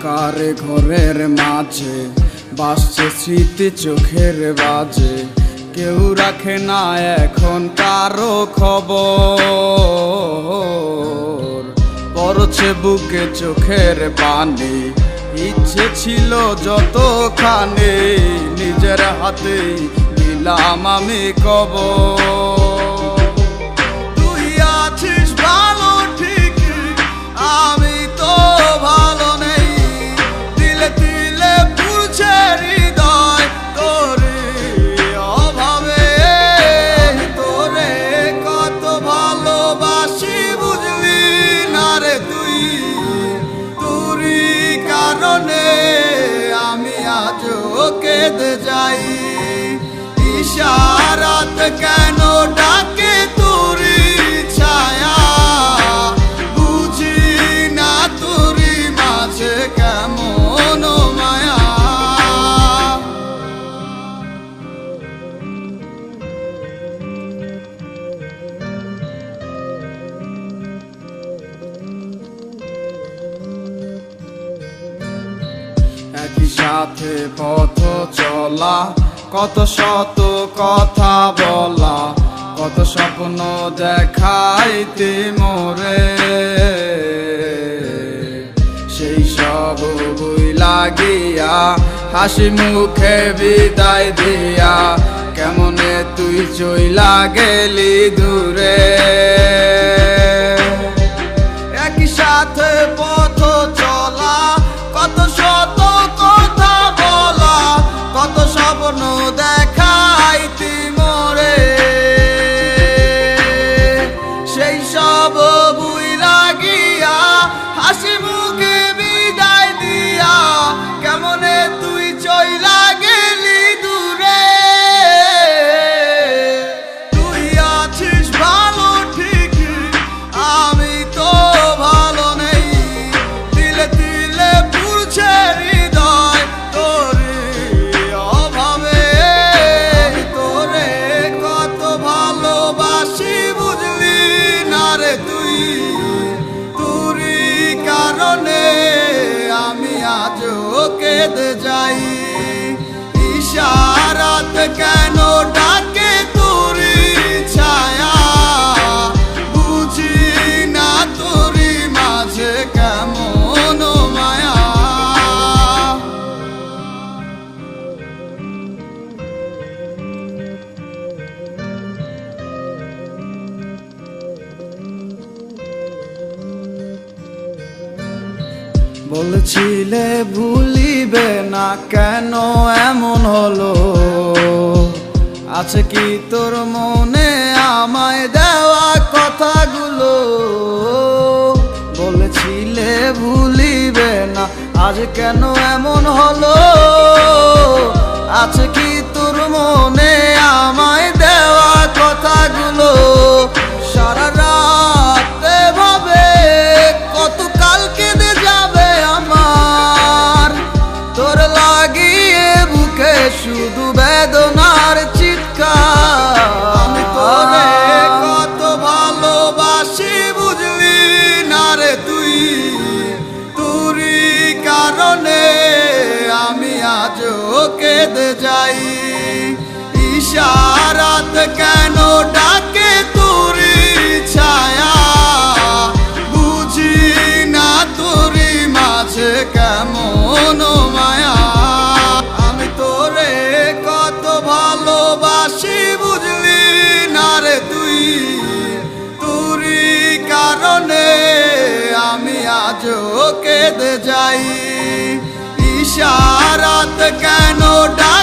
অন্ধকার ঘরের মাঝে বাসছে স্মৃতি চোখের বাজে, কেউ রাখে না এখন কারো খবর। পড়ছে বুকে চোখের পানি, ইচ্ছে ছিল যতখানি নিজের হাতে দিলাম আমি কবর। তুই আছিস ভালো ঠিক, আমি তো ভালো নেই, দিলে দিলে পুড়ছে হৃদয় তোর অভাবে। তোরে কত ভালোবাসি বুঝলি না রে তুই, তোরই কারণে আমি আজও কেঁদে যাই। ইশারাত কেন ডাকে তোরই ছায়া, বুঝি না তোরই মাঝে কেমন মায়া। একই সাথে পথ চলা, কত শত কথা বলা, কত স্বপ্ন দেখাইতে মোরে, সেই সব ভুইলা গিয়া হাসি মুখে বিদায় দিয়া কেমনে তুই চইলা গেলি দূরে। একই সাথে পথ চলা, কত শত কথা বলা, কত স্বপ্ন দেখাইতি মোরে, সেই সব ভুইলা গিয়া হাসি মুখে বিদায় দিয়া কেমনে তুই চইলা গেলি দূরে। তুই আছিস ভালো ঠিক, আমি তো ভালো নেই, দিলে দিলে পুড়ছে হৃদয় তোর অভাবে। তোরে কত ভালোবাসি বুঝলি না রে তুই, তোরই কারণে আমি আজও কেঁদে যাই। ইশারাত কেন ডাকে তোরই ছায়া, বুঝি না তোরই মাঝে কেমন মায়া। বলছিলে ভুলিবে না, কেন এমন হলো? আছে কি তোর মনে আমায় দেওয়া কথাগুলো? বলেছিলে ভুলিবে না, আজ কেন এমন হলো? আছে কি তোর মনে আমায় দেওয়া কথাগুলো? সারা রাত ভাবে কত কাল কেঁদে যাবে আমার, তোর লাগিয়ে বুকে শুধু বেদনার চিৎকার। আমি তোরে কত ভালোবাসি বুঝলি না রে তুই, তোরই কারণে আমি আজও কেঁদে যাই। ইশারাত কেন ডাকে তোরই ছায়া, বুঝি না তোরই মাঝে কেমন মায়া। আমি তোরে কত ভালোবাসি বুঝলি না রে তুই, তোরই কারণে আমি আজও কেঁদে যাই। ইশারাত কেন ডাকে